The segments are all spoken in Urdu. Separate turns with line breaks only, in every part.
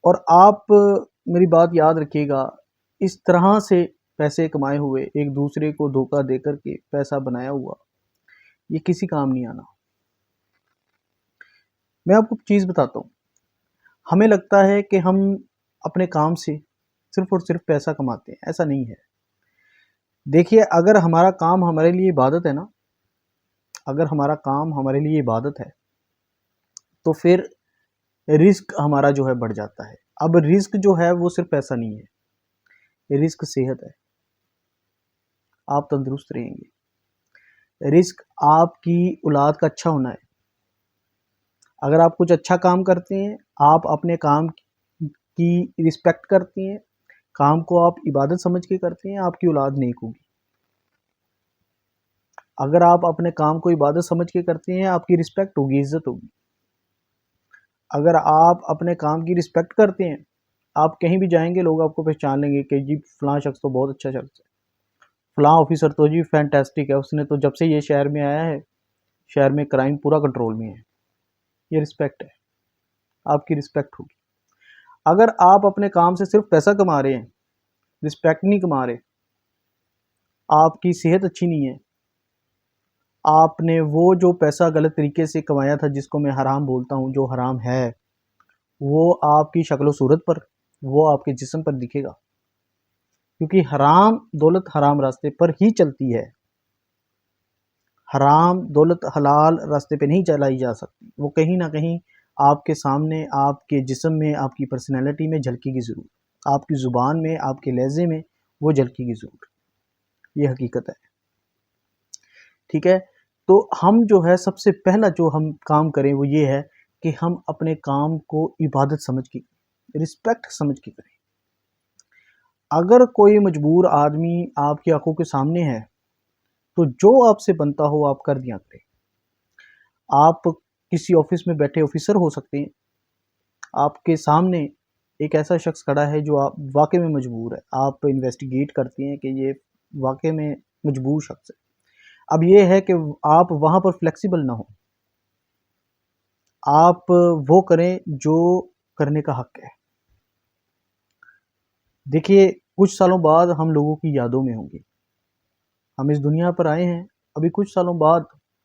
اور آپ میری بات یاد رکھیے گا، اس طرح سے پیسے کمائے ہوئے، ایک دوسرے کو دھوکہ دے کر کے پیسہ بنایا ہوا، یہ کسی کام نہیں آنا۔ میں آپ کو چیز بتاتا ہوں، ہمیں لگتا ہے کہ ہم اپنے کام سے صرف اور صرف پیسہ کماتے ہیں، ایسا نہیں ہے۔ دیکھیے، اگر ہمارا کام ہمارے لیے عبادت ہے نا، اگر ہمارا کام ہمارے لیے عبادت ہے تو پھر رزق ہمارا جو ہے بڑھ جاتا ہے۔ اب رزق جو ہے وہ صرف پیسہ نہیں ہے، رزق صحت ہے، آپ تندرست رہیں گے۔ رزق آپ کی اولاد کا اچھا ہونا ہے۔ اگر آپ کچھ اچھا کام کرتے ہیں، آپ اپنے کام کی رسپیکٹ کرتے ہیں، کام کو آپ عبادت سمجھ کے کرتے ہیں، آپ کی اولاد نیک ہوگی۔ اگر آپ اپنے کام کو عبادت سمجھ کے کرتے ہیں، آپ کی رسپیکٹ ہوگی، عزت ہوگی۔ اگر آپ اپنے کام کی رسپیکٹ کرتے ہیں، آپ کہیں بھی جائیں گے، لوگ آپ کو پہچان لیں گے کہ جی فلاں شخص تو بہت اچھا شخص ہے، فلاں آفیسر تو جی فینٹاسٹک ہے، اس نے تو جب سے یہ شہر میں آیا ہے، شہر میں کرائم پورا کنٹرول میں ہے۔ یہ رسپیکٹ ہے، آپ کی رسپیکٹ ہوگی۔ اگر آپ اپنے کام سے صرف پیسہ کما رہے ہیں، رسپیکٹ نہیں کما رہے، آپ کی صحت اچھی نہیں ہے، آپ نے وہ جو پیسہ غلط طریقے سے کمایا تھا، جس کو میں حرام بولتا ہوں، جو حرام ہے، وہ آپ کی شکل و صورت پر، وہ آپ کے جسم پر دکھے گا، کیونکہ حرام دولت حرام راستے پر ہی چلتی ہے۔ حرام دولت حلال راستے پہ نہیں چلائی جا سکتی، وہ کہیں نہ کہیں آپ کے سامنے، آپ کے جسم میں، آپ کی پرسنالٹی میں جھلکے گی ضرور، آپ کی زبان میں، آپ کے لہجے میں وہ جھلکے گی ضرور۔ یہ حقیقت ہے، ٹھیک ہے؟ تو ہم جو ہے سب سے پہلا جو ہم کام کریں وہ یہ ہے کہ ہم اپنے کام کو عبادت سمجھ کے، رسپیکٹ سمجھ کے کریں۔ اگر کوئی مجبور آدمی آپ کی آنکھوں کے سامنے ہے تو جو آپ سے بنتا ہو آپ کر دیا کریں۔ آپ کسی آفس میں بیٹھے آفیسر ہو سکتے ہیں، آپ کے سامنے ایک ایسا شخص کھڑا ہے جو آپ واقع میں مجبور ہے، آپ انویسٹیگیٹ کرتے ہیں کہ یہ واقع میں مجبور شخص ہے۔ اب یہ ہے کہ آپ وہاں پر فلیکسیبل نہ ہوں، آپ وہ کریں جو کرنے کا حق ہے۔ دیکھیے، کچھ سالوں بعد ہم لوگوں کی یادوں میں ہوں گے، ہم اس دنیا پر آئے ہیں، ابھی کچھ سالوں بعد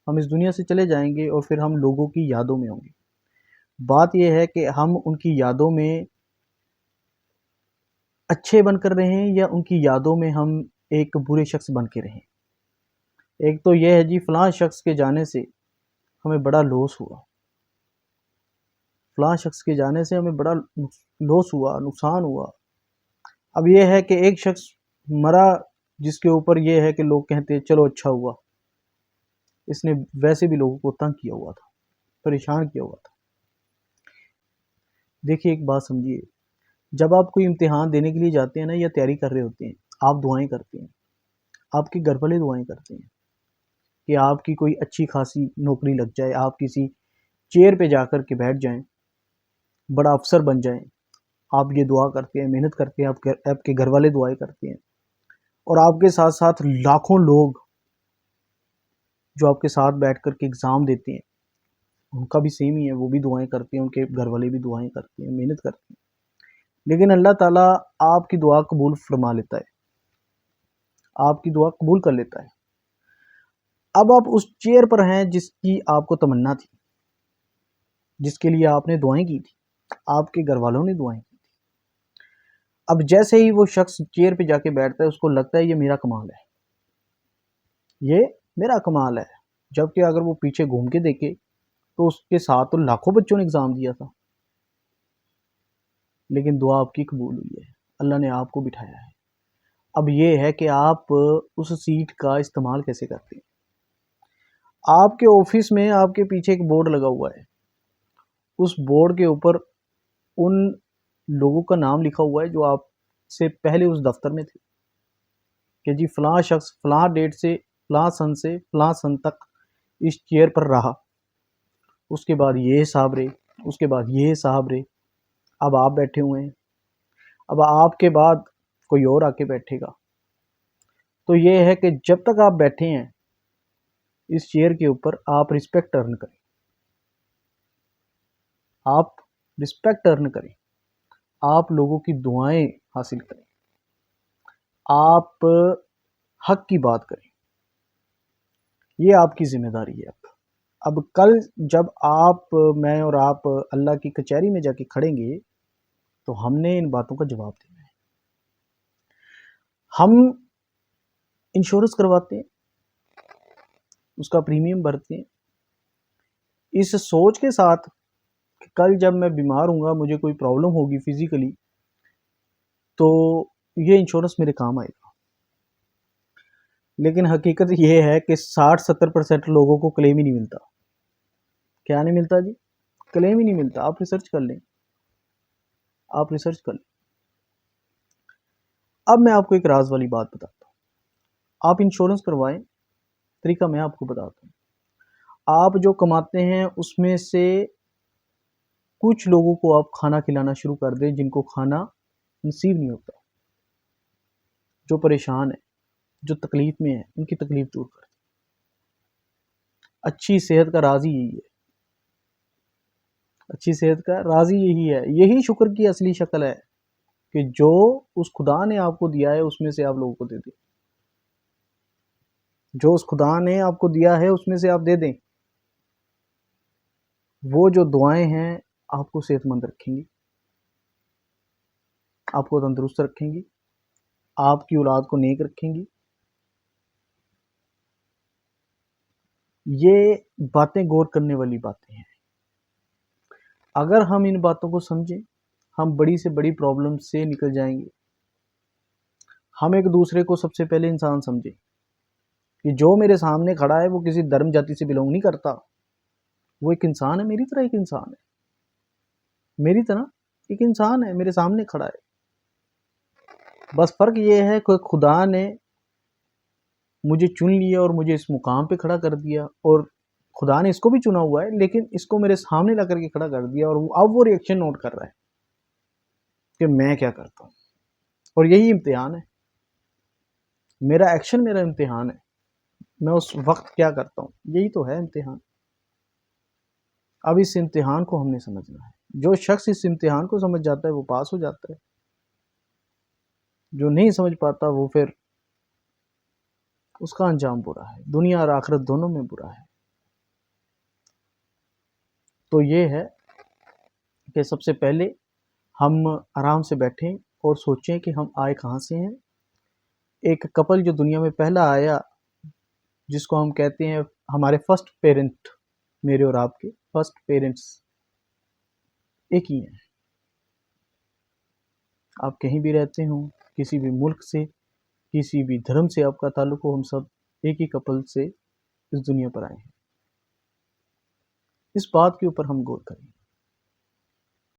ہم اس دنیا سے چلے جائیں گے اور پھر ہم لوگوں کی یادوں میں ہوں گے۔ بات یہ ہے کہ ہم ان کی یادوں میں اچھے بن کر رہیں یا ان کی یادوں میں ہم ایک برے شخص بن کے رہیں۔ ایک تو یہ ہے جی فلاں شخص کے جانے سے ہمیں بڑا لوس ہوا، فلاں شخص کے جانے سے ہمیں بڑا لوس ہوا، نقصان ہوا۔ اب یہ ہے کہ ایک شخص مرا جس کے اوپر یہ ہے کہ لوگ کہتے ہیں چلو اچھا ہوا، اس نے ویسے بھی لوگوں کو تنگ کیا ہوا تھا، پریشان کیا ہوا تھا۔ دیکھیے ایک بات سمجھیے، جب آپ کوئی امتحان دینے کے لیے جاتے ہیں نا یا تیاری کر رہے ہوتے ہیں، آپ دعائیں کرتے ہیں، آپ کے گھر والے دعائیں کرتے ہیں کہ آپ کی کوئی اچھی خاصی نوکری لگ جائے، آپ کسی چیئر پہ جا کر کے بیٹھ جائیں، بڑا افسر بن جائیں۔ آپ یہ دعا کرتے ہیں، محنت کرتے ہیں، آپ کے گھر والے دعائیں کرتے ہیں، اور آپ کے ساتھ ساتھ لاکھوں لوگ جو آپ کے ساتھ بیٹھ کر کے اگزام دیتے ہیں، ان کا بھی سیم ہی ہے، وہ بھی دعائیں کرتے ہیں، ان کے گھر والے بھی دعائیں کرتے ہیں، محنت کرتے ہیں، لیکن اللہ تعالیٰ آپ کی دعا قبول فرما لیتا ہے، آپ کی دعا قبول کر لیتا ہے۔ اب آپ اس چیئر پر ہیں جس کی آپ کو تمنا تھی، جس کے لیے آپ نے دعائیں کی تھی، آپ کے گھر والوں نے دعائیں کی تھی۔ اب جیسے ہی وہ شخص چیئر پہ جا کے بیٹھتا ہے، اس کو لگتا ہے یہ میرا کمال ہے، یہ میرا کمال ہے، جبکہ اگر وہ پیچھے گھوم کے دیکھے تو اس کے ساتھ تو لاکھوں بچوں نے ایگزام دیا تھا، لیکن دعا آپ کی قبول ہوئی ہے، اللہ نے آپ کو بٹھایا ہے۔ اب یہ ہے کہ آپ اس سیٹ کا استعمال کیسے کرتے ہیں۔ آپ کے آفس میں آپ کے پیچھے ایک بورڈ لگا ہوا ہے، اس بورڈ کے اوپر ان لوگوں کا نام لکھا ہوا ہے جو آپ سے پہلے اس دفتر میں تھے، کہ جی فلاں شخص فلاں ڈیٹ سے فلاں سن سے فلاں سن تک اس چیئر پر رہا، اس کے بعد یہ صاحب رہے، اس کے بعد یہ صاحب رہے، اب آپ بیٹھے ہوئے ہیں، اب آپ کے بعد کوئی اور آ کے بیٹھے گا۔ تو یہ ہے کہ جب تک آپ بیٹھے ہیں اس چیئر کے اوپر، آپ رسپیکٹ ارن کریں، آپ رسپیکٹ ارن کریں، آپ لوگوں کی دعائیں حاصل کریں، آپ حق کی بات کریں، یہ آپ کی ذمہ داری ہے۔ اب کل جب میں اور آپ اللہ کی کچہری میں جا کے کھڑیں گے تو ہم نے ان باتوں کا جواب دینا ہے۔ ہم انشورنس کرواتے ہیں، اس کا پریمیم بھرتے ہیں، اس سوچ کے ساتھ کہ کل جب میں بیمار ہوں گا، مجھے کوئی پرابلم ہوگی فزیکلی، تو یہ انشورنس میرے کام آئے گا۔ لیکن حقیقت یہ ہے کہ 60-70% لوگوں کو کلیم ہی نہیں ملتا۔ کیا نہیں ملتا جی؟ کلیم ہی نہیں ملتا۔ آپ ریسرچ کر لیں، آپ ریسرچ کر لیں۔ اب میں آپ کو ایک راز والی بات بتاتا ہوں۔ آپ انشورنس کروائیں، طریقہ میں آپ کو بتاتا ہوں۔ آپ جو کماتے ہیں اس میں سے کچھ لوگوں کو آپ کھانا کھلانا شروع کر دیں جن کو کھانا نصیب نہیں ہوتا، جو پریشان ہیں، جو تکلیف میں ہیں، ان کی تکلیف دور کر دیں۔ اچھی صحت کا راز ہی یہی ہے، اچھی صحت کا راز ہی یہی ہے۔ یہی شکر کی اصلی شکل ہے کہ جو اس خدا نے آپ کو دیا ہے اس میں سے آپ لوگوں کو دے دیں، جو اس خدا نے آپ کو دیا ہے اس میں سے آپ دے دیں۔ وہ جو دعائیں ہیں آپ کو صحت مند رکھیں گی، آپ کو تندرست رکھیں گی، آپ کی اولاد کو نیک رکھیں گی۔ یہ باتیں غور کرنے والی باتیں ہیں۔ اگر ہم ان باتوں کو سمجھیں، ہم بڑی سے بڑی پرابلم سے نکل جائیں گے۔ ہم ایک دوسرے کو سب سے پہلے انسان سمجھیں کہ جو میرے سامنے کھڑا ہے وہ کسی دھرم جاتی سے بلونگ نہیں کرتا، وہ ایک انسان ہے، میری طرح ایک انسان ہے، میری طرح ایک انسان ہے، میرے سامنے کھڑا ہے۔ بس فرق یہ ہے کہ خدا نے مجھے چن لیا اور مجھے اس مقام پہ کھڑا کر دیا، اور خدا نے اس کو بھی چنا ہوا ہے لیکن اس کو میرے سامنے لا کر کے کھڑا کر دیا، اور اب وہ ریئیکشن نوٹ کر رہا ہے کہ میں کیا کرتا ہوں۔ اور یہی امتحان ہے، میرا ایکشن میرا امتحان ہے، میں اس وقت کیا کرتا ہوں، یہی تو ہے امتحان۔ اب اس امتحان کو ہم نے سمجھنا ہے۔ جو شخص اس امتحان کو سمجھ جاتا ہے وہ پاس ہو جاتا ہے، جو نہیں سمجھ پاتا وہ پھر اس کا انجام برا ہے، دنیا اور آخرت دونوں میں برا ہے۔ تو یہ ہے کہ سب سے پہلے ہم آرام سے بیٹھیں اور سوچیں کہ ہم آئے کہاں سے ہیں۔ ایک کپل جو دنیا میں پہلا آیا، جس کو ہم کہتے ہیں ہمارے فرسٹ پیرنٹ، میرے اور آپ کے فرسٹ پیرنٹس ایک ہی ہیں۔ آپ کہیں بھی رہتے ہوں، کسی بھی ملک سے، کسی بھی دھرم سے آپ کا تعلق ہو، ہم سب ایک ہی کپل سے اس دنیا پر آئے ہیں۔ اس بات کے اوپر ہم غور کریں۔